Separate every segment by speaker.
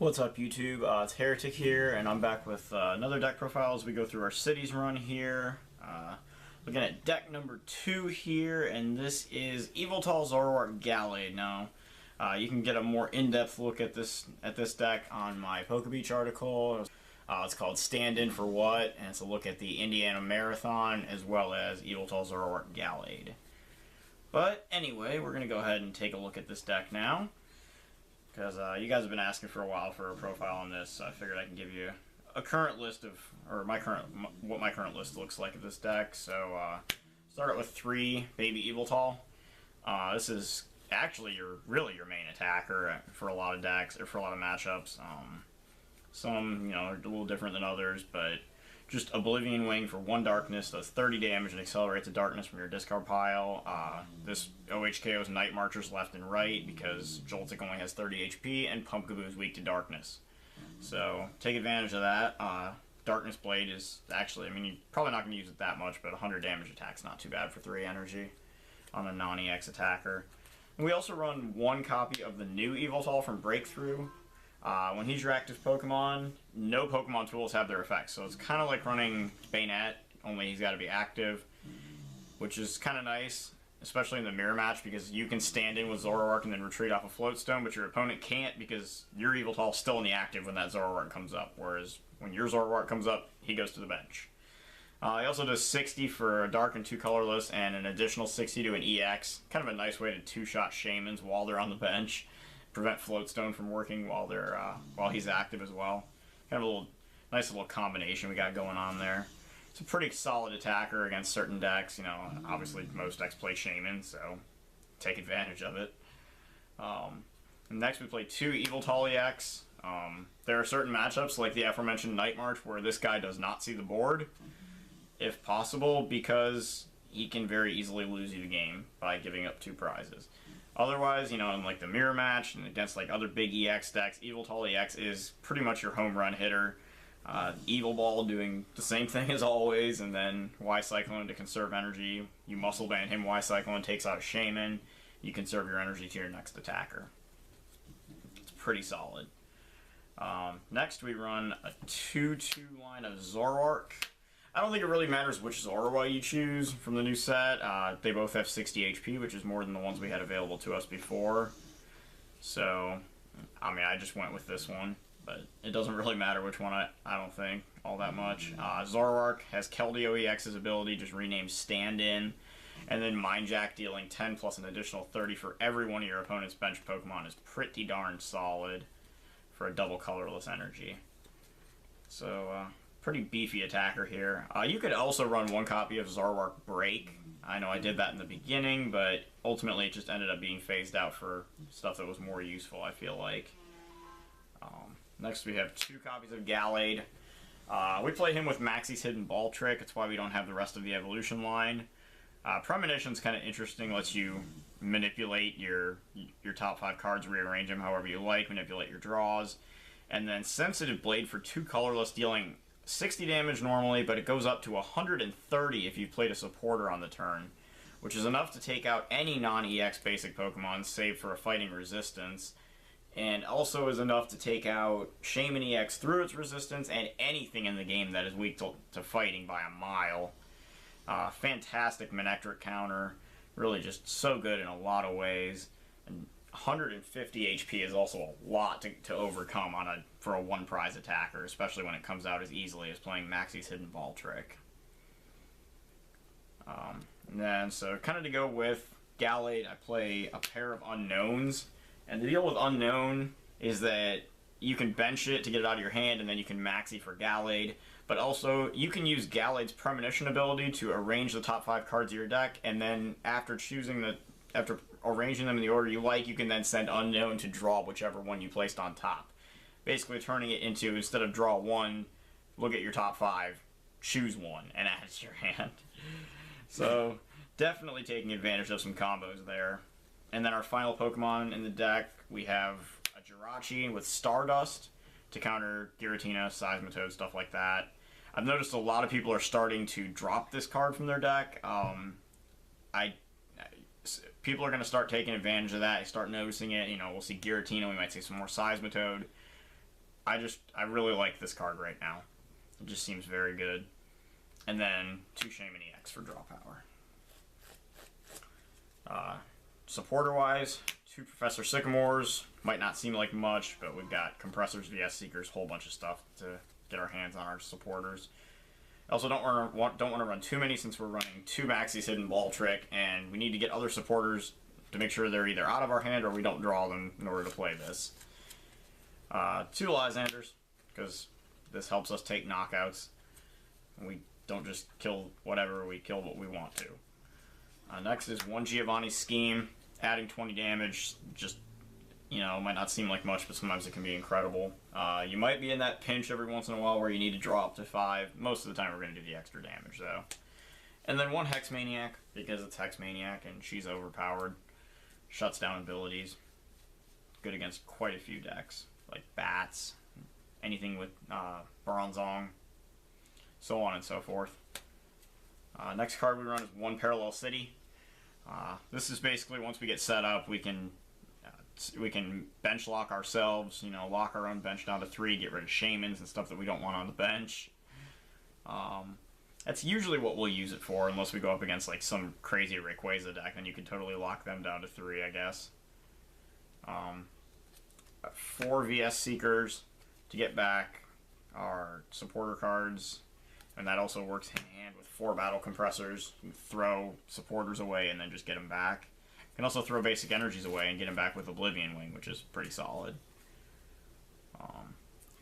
Speaker 1: What's up, YouTube? It's Heretic here, and I'm back with another deck profile as we go through our cities run here. Looking at deck number 2 here, and this is Yveltal, Zoroark, Gallade. Now, you can get a more in-depth look at this deck on my PokeBeach article. It's called Stand In For What, and it's a look at the Indiana Marathon as well as Yveltal, Zoroark, Gallade. But anyway, we're going to go ahead and take a look at this deck now, because you guys have been asking for a while for a profile on this, so I figured I can give you a current list of, or what my current list looks like of this deck. So start out with 3 Baby Yveltal. This is actually really your main attacker for a lot of decks, or for a lot of matchups. Some, are a little different than others, but just Oblivion Wing for 1 darkness, does 30 damage and accelerates the darkness from your discard pile. This OHKO's Night Marchers left and right because Joltik only has 30 HP and Pumpkaboo is weak to darkness. So take advantage of that. Darkness Blade is actually, you're probably not going to use it that much, but 100 damage attack's not too bad for 3 energy on a non-EX attacker. And we also run 1 copy of the new Yveltal from Breakthrough. When he's your active Pokemon, no Pokemon tools have their effects, so it's kind of like running Bayonet, only he's got to be active, which is kind of nice, especially in the mirror match, because you can stand in with Zoroark and then retreat off a Float Stone, but your opponent can't because your Yveltal's still in the active when that Zoroark comes up, whereas when your Zoroark comes up, he goes to the bench. He also does 60 for a Dark and 2 colorless, and an additional 60 to an EX, kind of a nice way to 2-shot Shamans while they're on the bench. Prevent Floatstone from working while he's active as well. Kind of a nice little combination we got going on there. It's a pretty solid attacker against certain decks. Obviously most decks play Shaman, so take advantage of it. And next we play 2 Yveltal EX. There are certain matchups like the aforementioned Night March where this guy does not see the board, if possible, because he can very easily lose you the game by giving up 2 prizes. Otherwise, in like the mirror match and against like other big EX decks, Yveltal EX is pretty much your home run hitter. Evil Ball doing the same thing as always, and then Y-Cyclone to conserve energy. You Muscle Band him, Y-Cyclone takes out a Shaman. You conserve your energy to your next attacker. It's pretty solid. Next we run a 2-2 line of Zoroark. I don't think it really matters which Zoroark you choose from the new set. They both have 60 HP, which is more than the ones we had available to us before. So, I just went with this one, but it doesn't really matter which one, I don't think, all that much. Zoroark has Keldeo EX's ability, just renamed Stand-In, and then Mind Jack dealing 10 plus an additional 30 for every one of your opponent's bench Pokemon is pretty darn solid for a double colorless energy. So, pretty beefy attacker here. You could also run 1 copy of Zoroark Break. I know I did that in the beginning, but ultimately it just ended up being phased out for stuff that was more useful, I feel like. Next we have 2 copies of Gallade. We play him with Maxie's Hidden Ball Trick. It's why we don't have the rest of the evolution line. Premonition's kind of interesting, lets you manipulate your top 5 cards, rearrange them however you like, manipulate your draws. And then Sensitive Blade for 2 colorless, dealing 60 damage normally, but it goes up to 130 if you've played a supporter on the turn, which is enough to take out any non-EX basic Pokemon, save for a Fighting Resistance, and also is enough to take out Shaman EX through its resistance and anything in the game that is weak to fighting by a mile. Fantastic Manectric counter, really just so good in a lot of ways, and 150 HP is also a lot to overcome for a 1 prize attacker, especially when it comes out as easily as playing Maxie's Hidden Ball Trick. And then, so kind of to go with Gallade, I play a pair of Unknowns, and the deal with Unknown is that you can bench it to get it out of your hand, and then you can Maxi for Gallade, but also you can use Gallade's Premonition ability to arrange the top 5 cards of your deck, and then after arranging them in the order you like, you can then send Unknown to draw whichever one you placed on top. Basically turning it into, instead of draw 1, look at your top 5, choose 1, and add it to your hand. So, definitely taking advantage of some combos there. And then our final Pokemon in the deck, we have a Jirachi with Stardust to counter Giratina, Seismitoad, stuff like that. I've noticed a lot of people are starting to drop this card from their deck. People are going to start taking advantage of that. They start noticing it. We'll see Giratina, we might see some more Seismitoad. I really like this card right now. It just seems very good. And then 2 Shaman EX for draw power. Supporter-wise, 2 Professor Sycamores. Might not seem like much, but we've got Compressors, VS Seekers, whole bunch of stuff to get our hands on our supporters. Also, don't want to run too many since we're running 2 Maxie's Hidden Ball Trick, and we need to get other supporters to make sure they're either out of our hand or we don't draw them in order to play this. 2 Lysanders, because this helps us take knockouts. We don't just kill whatever, we kill what we want to. Next is 1 Giovanni Scheme, adding 20 damage. Just, you know, might not seem like much, but sometimes it can be incredible. You might be in that pinch every once in a while where you need to draw up to 5. Most of the time we're going to do the extra damage, though. And then 1 Hex Maniac, because it's Hex Maniac and she's overpowered. Shuts down abilities. Good against quite a few decks, like Bats, anything with Bronzong, so on and so forth. Next card we run is 1 Parallel City. This is basically once we get set up, we can bench lock ourselves, you know, lock our own bench down to 3, get rid of Shamans and stuff that we don't want on the bench. That's usually what we'll use it for, unless we go up against like some crazy Rayquaza deck, then you can totally lock them down to 3, I guess. 4 VS Seekers to get back our supporter cards, and that also works hand in hand with 4 Battle Compressors. You can throw supporters away and then just get them back. You can also throw basic energies away and get them back with Oblivion Wing, which is pretty solid.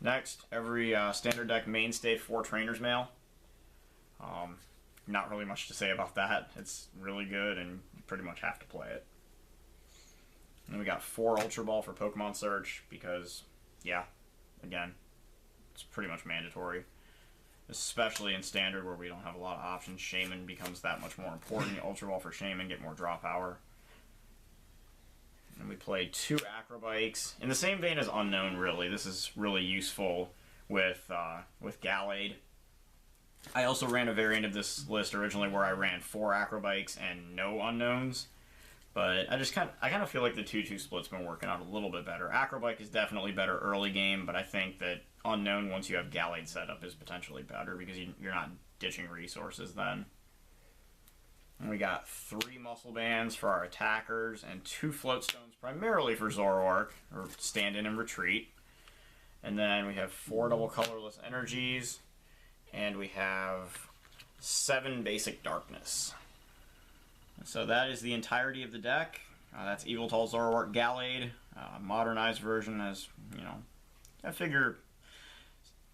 Speaker 1: Next, every standard deck mainstay 4 Trainer's Mail. Not really much to say about that. It's really good and you pretty much have to play it. And we got 4 Ultra Ball for Pokemon Search because, yeah, again, it's pretty much mandatory. Especially in Standard where we don't have a lot of options. Shaman becomes that much more important. Ultra Ball for Shaman, get more draw power. And we played 2 Acrobikes. In the same vein as Unknown, really. This is really useful with Gallade. I also ran a variant of this list originally where I ran 4 Acrobikes and no Unknowns. But I kind of feel like the 2-2 split's been working out a little bit better. Acrobike is definitely better early game, but I think that Unknown, once you have Gallade set up, is potentially better because you're not ditching resources then. And we got 3 Muscle Bands for our attackers and 2 Float Stones primarily for Zoroark, or Stand In and Retreat. And then we have 4 double colorless energies, and we have 7 basic darkness. So that is the entirety of the deck. That's Yveltal, Zoroark, Gallade. Modernized version, as you know. I figure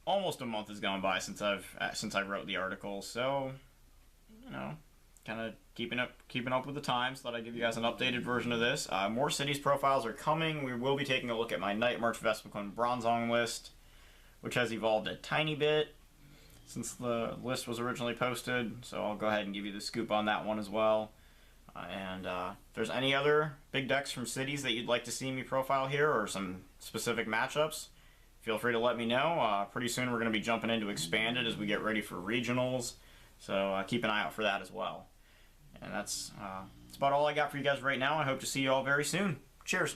Speaker 1: almost a month has gone by since I wrote the article, so you know, kind of keeping up with the times. Thought I'd give you guys an updated version of this. More cities profiles are coming. We will be taking a look at my Night March Vespiquen Bronzong list, which has evolved a tiny bit since the list was originally posted. So I'll go ahead and give you the scoop on that one as well. And if there's any other big decks from cities that you'd like to see me profile here, or some specific matchups, feel free to let me know. Pretty soon we're going to be jumping into Expanded as we get ready for regionals, so keep an eye out for that as well. And that's about all I got for you guys right now. I hope to see you all very soon. Cheers!